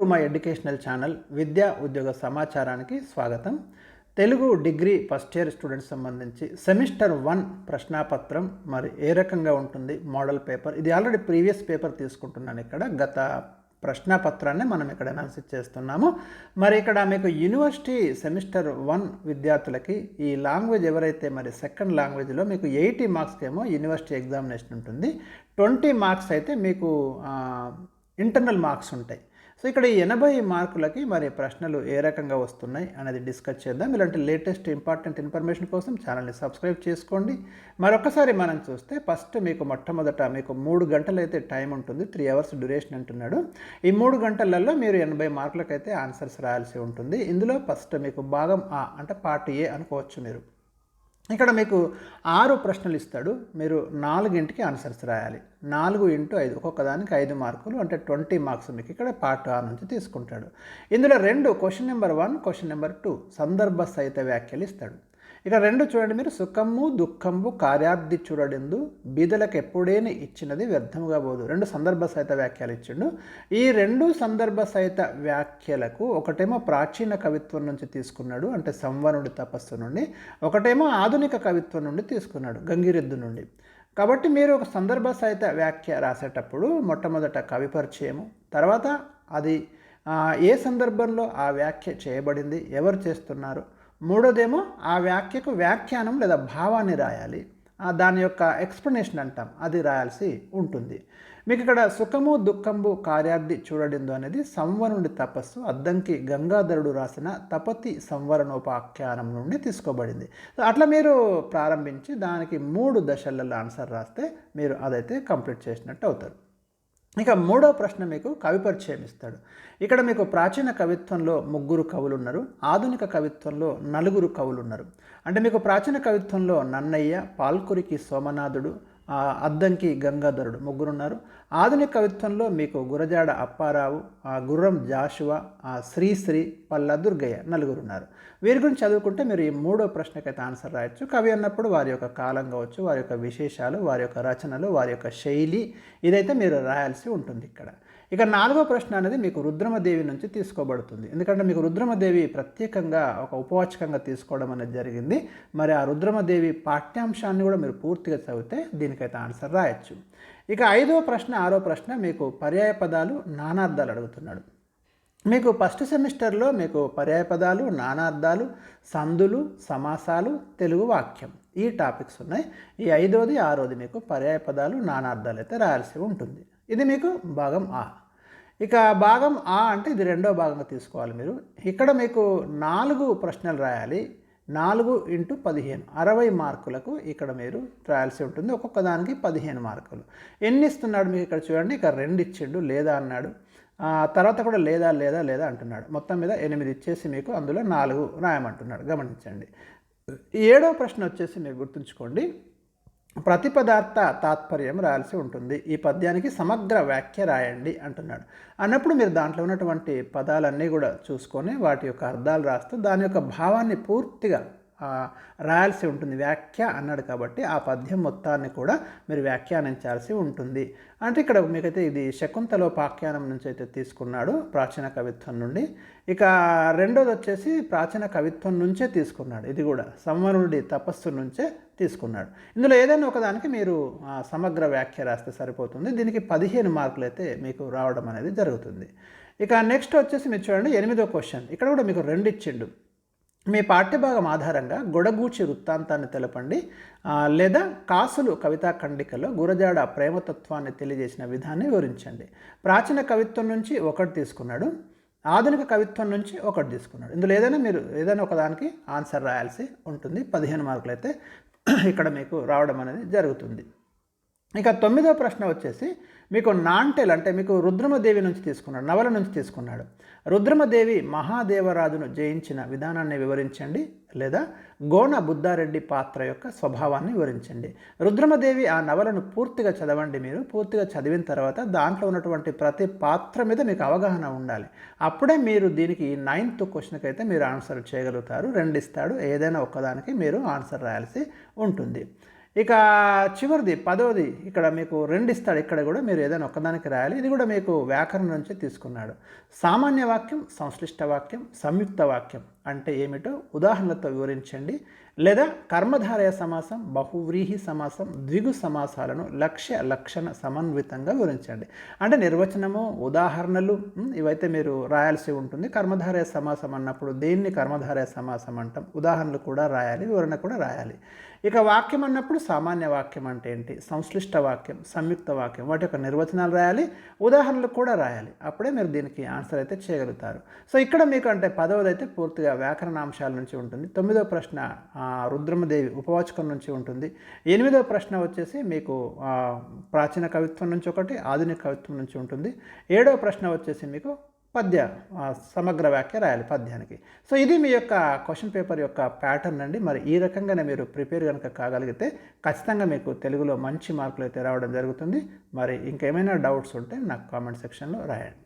My educational channel విద్యా ఉద్యోగ సమాచారానికి స్వాగతం. Telugu degree first year students సంబంధించి సెమిస్టర్ 1 ప్రశ్నాపత్రం మరి ఏ రకంగా ఉంటుంది, మోడల్ పేపర్ ఇది ఆల్రెడీ ప్రీవియస్ పేపర్ తీసుకుంటున్నాను. ఇక్కడ గత ప్రశ్నాపత్రాన్ని మనం ఇక్కడ అనాలిసిస్ చేస్తున్నాము. మరి ఇక్కడ మీకు యూనివర్సిటీ సెమిస్టర్ 1 విద్యార్థులకి ఈ లాంగ్వేజ్ ఎవరైతే మరి సెకండ్ లాంగ్వేజ్లో మీకు 80 మార్క్స్కి ఏమో యూనివర్సిటీ ఎగ్జామినేషన్ ఉంటుంది, 20 మార్క్స్ అయితే మీకు ఇంటర్నల్ మార్క్స్ ఉంటాయి. సో ఇక్కడ ఈ 80 మార్కులకి మరి ప్రశ్నలు ఏ రకంగా వస్తున్నాయి అనేది డిస్కస్ చేద్దాం. ఇలాంటి లేటెస్ట్ ఇంపార్టెంట్ ఇన్ఫర్మేషన్ కోసం ఛానల్ని సబ్స్క్రైబ్ చేసుకోండి. మరొకసారి మనం చూస్తే ఫస్ట్ మీకు మొట్టమొదట మీకు 3 గంటలు అయితే టైం ఉంటుంది, 3 అవర్స్ డ్యూరేషన్ అంటున్నాడు. ఈ 3 గంటలలో మీరు 80 మార్కులకైతే ఆన్సర్స్ రాయాల్సి ఉంటుంది. ఇందులో ఫస్ట్ మీకు భాగం ఆ అంటే పార్ట్ ఏ అనుకోవచ్చు. మీరు ఇక్కడ మీకు 6 ప్రశ్నలు ఇస్తాడు, మీరు 4కి ఆన్సర్స్ రాయాలి. 4 × 5 ఒక్కొక్క దానికి 5 మార్కులు అంటే 20 మార్క్స్ మీకు ఇక్కడ పార్ట్ ఆ నుంచి తీసుకుంటాడు. ఇందులో 2 క్వశ్చన్ నెంబర్ 1 క్వశ్చన్ నెంబర్ 2 సందర్భ సహిత వ్యాఖ్యలు ఇస్తాడు. ఇక 2 చూడండి, మీరు సుఖము దుఃఖంబు కార్యార్థి చూడడిందు బీదలకు ఎప్పుడేని ఇచ్చినది వ్యర్థముగా పోదు. 2 సందర్భ సహిత వ్యాఖ్యలు ఇచ్చిండు. ఈ 2 సందర్భ సహిత వ్యాఖ్యలకు ఒకటేమో ప్రాచీన కవిత్వం నుంచి తీసుకున్నాడు అంటే సంవరుడి తపస్సు నుండి, ఒకటేమో ఆధునిక కవిత్వం నుండి తీసుకున్నాడు గంగిరెద్దు నుండి. కాబట్టి మీరు ఒక సందర్భ సహిత వ్యాఖ్య రాసేటప్పుడు మొట్టమొదట కవి పరిచయము, తర్వాత అది ఏ సందర్భంలో ఆ వ్యాఖ్య చేయబడింది, ఎవరు చేస్తున్నారు, మూడోదేమో ఆ వ్యాఖ్యకు వ్యాఖ్యానం లేదా భావాన్ని రాయాలి, దాని యొక్క ఎక్స్ప్లెనేషన్ అంటాం అది రాయాల్సి ఉంటుంది. మీకు ఇక్కడ సుఖము దుఃఖంబు కార్యార్థి చూడడిందు అనేది సంవరుడి తపస్సు అద్దంకి గంగాధరుడు రాసిన తపతి సంవరణోపాఖ్యానం నుండి తీసుకోబడింది. సో అట్లా మీరు ప్రారంభించి దానికి 3 దశలలో ఆన్సర్ రాస్తే మీరు అదైతే కంప్లీట్ చేసినట్టు అవుతారు. ఇక 3వ ప్రశ్న మీకు కవి పరిచయం ఇస్తాడు. ఇక్కడ మీకు ప్రాచీన కవిత్వంలో 3 కవులు ఉన్నారు, ఆధునిక కవిత్వంలో 4 కవులు ఉన్నారు. అంటే మీకు ప్రాచీన కవిత్వంలో నన్నయ్య, పాల్కురికి సోమనాథుడు, అద్దంకి గంగాధరుడు 3 ఉన్నారు. ఆధునిక కవిత్వంలో మీకు గురజాడ అప్పారావు, గుర్రం జాషువా, శ్రీశ్రీ, పల్లా దుర్గయ్య 4 ఉన్నారు. వీరి గురించి చదువుకుంటే మీరు ఈ 3వ ప్రశ్నకైతే ఆన్సర్ రాయొచ్చు. కవి అన్నప్పుడు వారి యొక్క కాలం కావచ్చు, వారి యొక్క విశేషాలు, వారి యొక్క రచనలు, వారి యొక్క శైలి ఇదైతే మీరు రాయాల్సి ఉంటుంది ఇక్కడ. ఇక 4వ ప్రశ్న అనేది మీకు రుద్రమదేవి నుంచి తీసుకోబడుతుంది. ఎందుకంటే మీకు రుద్రమదేవి ప్రత్యేకంగా ఒక ఉపవాచకంగా తీసుకోవడం అనేది జరిగింది. మరి ఆ రుద్రమదేవి పాఠ్యాంశాన్ని కూడా మీరు పూర్తిగా చదివితే దీనికైతే ఆన్సర్ రాయొచ్చు. ఇక 5వ ప్రశ్న 6వ ప్రశ్న మీకు పర్యాయ పదాలు నానార్థాలు అడుగుతున్నాడు. మీకు ఫస్ట్ సెమిస్టర్లో మీకు పర్యాయ పదాలు, నానార్థాలు, సందులు, సమాసాలు, తెలుగు వాక్యం ఈ టాపిక్స్ ఉన్నాయి. ఈ 5వది 6వది మీకు పర్యాయ పదాలు నానార్థాలు అయితే రాయాల్సి ఉంటుంది. ఇది మీకు భాగం ఆ. ఇక భాగం ఆ అంటే ఇది 2వ భాగంగా తీసుకోవాలి మీరు. ఇక్కడ మీకు 4 ప్రశ్నలు రాయాలి, 4 × 15 60 మార్కులకు ఇక్కడ మీరు రాయాల్సి ఉంటుంది. ఒక్కొక్క దానికి 15 మార్కులు. ఎన్ని ఇస్తున్నాడు మీకు ఇక్కడ చూడండి, ఇక 2 ఇచ్చిండు, లేదా అన్నాడు, తర్వాత కూడా లేదా లేదా లేదా అంటున్నాడు. మొత్తం మీద 8 ఇచ్చేసి మీకు అందులో 4 రాయమంటున్నాడు. గమనించండి. 7వ ప్రశ్న వచ్చేసి మీరు గుర్తుంచుకోండి, ప్రతిపదార్థ తాత్పర్యం రాయాల్సి ఉంటుంది. ఈ పద్యానికి సమగ్ర వ్యాఖ్య రాయండి అంటున్నాడు. అన్నప్పుడు మీరు దాంట్లో ఉన్నటువంటి పదాలన్నీ కూడా చూసుకొని వాటి యొక్క అర్థాలు రాస్తూ దాని యొక్క భావాన్ని పూర్తిగా రాయాల్సి ఉంటుంది. వ్యాఖ్య అన్నాడు కాబట్టి ఆ పద్యం మొత్తాన్ని కూడా మీరు వ్యాఖ్యానించాల్సి ఉంటుంది. అంటే ఇక్కడ మీకైతే ఇది శకుంతలోపాఖ్యానం నుంచి అయితే తీసుకున్నాడు ప్రాచీన కవిత్వం నుండి. ఇక 2వది వచ్చేసి ప్రాచీన కవిత్వం నుంచే తీసుకున్నాడు, ఇది కూడా సంవరుడి తపస్సు నుంచే తీసుకున్నాడు. ఇందులో ఏదైనా ఒకదానికి మీరు సమగ్ర వ్యాఖ్య రాస్తే సరిపోతుంది. దీనికి 15 మార్కులు అయితే మీకు రావడం అనేది జరుగుతుంది. ఇక నెక్స్ట్ వచ్చేసి మీరు చూడండి 8వ క్వశ్చన్. ఇక్కడ కూడా మీకు 2 ఇచ్చిండు. మీ పాఠ్యభాగం ఆధారంగా గొడగూచి వృత్తాంతాన్ని తెలపండి, లేదా కాసులు కవితా ఖండికలో గురజాడ ప్రేమతత్వాన్ని తెలియజేసిన విధాన్ని వివరించండి. ప్రాచీన కవిత్వం నుంచి 1 తీసుకున్నాడు, ఆధునిక కవిత్వం నుంచి 1 తీసుకున్నాడు. ఇందులో ఏదైనా ఒకదానికి ఆన్సర్ రాయాల్సి ఉంటుంది. 15 మార్కులు అయితే ఇక్కడ మీకు రావడం అనేది జరుగుతుంది. ఇక 9వ ప్రశ్న వచ్చేసి మీకు నాంటెల్ అంటే మీకు రుద్రమదేవి నుంచి తీసుకున్నాడు, నవల నుంచి తీసుకున్నాడు. రుద్రమదేవి మహాదేవరాజును జయించిన విధానాన్ని వివరించండి, లేదా గోన బుద్ధారెడ్డి పాత్ర యొక్క స్వభావాన్ని వివరించండి. రుద్రమదేవి ఆ నవలను పూర్తిగా చదవండి. మీరు పూర్తిగా చదివిన తర్వాత దాంట్లో ఉన్నటువంటి ప్రతి పాత్ర మీద మీకు అవగాహన ఉండాలి. అప్పుడే మీరు దీనికి 9th క్వశ్చన్కి అయితే మీరు ఆన్సర్ చేయగలుగుతారు. 2 ఇస్తాడు, ఏదైనా ఒక్కదానికి మీరు ఆన్సర్ రాయాల్సి ఉంటుంది. ఇక చివరిది 10వది ఇక్కడ మీకు 2 ఇస్తాడు. ఇక్కడ కూడా మీరు ఏదైనా ఒక్కదానికి రాయాలి. ఇది కూడా మీకు వ్యాకరణం నుంచి తీసుకున్నాడు. సామాన్య వాక్యం, సంశ్లిష్ట వాక్యం, సంయుక్త వాక్యం అంటే ఏమిటో ఉదాహరణలతో వివరించండి. లేదా కర్మధారయ సమాసం, బహువ్రీహి సమాసం, ద్విగు సమాసాలను లక్ష్య లక్షణ సమన్వితంగా వివరించండి. అంటే నిర్వచనము, ఉదాహరణలు ఇవైతే మీరు రాయాల్సి ఉంటుంది. కర్మధారయ సమాసం అన్నప్పుడు దేన్ని కర్మధారయ సమాసం అంటాం, ఉదాహరణలు కూడా రాయాలి, వివరణ కూడా రాయాలి. ఇక వాక్యం అన్నప్పుడు సామాన్య వాక్యం అంటే ఏంటి, సంశ్లిష్ట వాక్యం, సంయుక్త వాక్యం, వాటి యొక్క నిర్వచనాలు రాయాలి, ఉదాహరణలు కూడా రాయాలి. అప్పుడే మీరు దీనికి ఆన్సర్ అయితే చేయగలుగుతారు. సో ఇక్కడ మీకు అంటే 10వది అయితే పూర్తిగా వ్యాకరణాంశాల నుంచి ఉంటుంది. 9వ ప్రశ్న రుద్రమదేవి ఉపవాచకం నుంచి ఉంటుంది. 8వ ప్రశ్న వచ్చేసి మీకు ప్రాచీన కవిత్వం నుంచి ఒకటి, ఆధునిక కవిత్వం నుంచి ఉంటుంది. 7వ ప్రశ్న వచ్చేసి మీకు పద్య సమగ్ర వ్యాఖ్య రాయాలి పద్యానికి. సో ఇది మీ యొక్క క్వశ్చన్ పేపర్ యొక్క ప్యాటర్న్ అండి. మరి ఈ రకంగానే మీరు ప్రిపేర్ కనుక కాగలిగితే ఖచ్చితంగా మీకు తెలుగులో మంచి మార్కులు అయితే రావడం జరుగుతుంది. మరి ఇంకేమైనా డౌట్స్ ఉంటే నాకు కామెంట్ సెక్షన్లో రాయండి.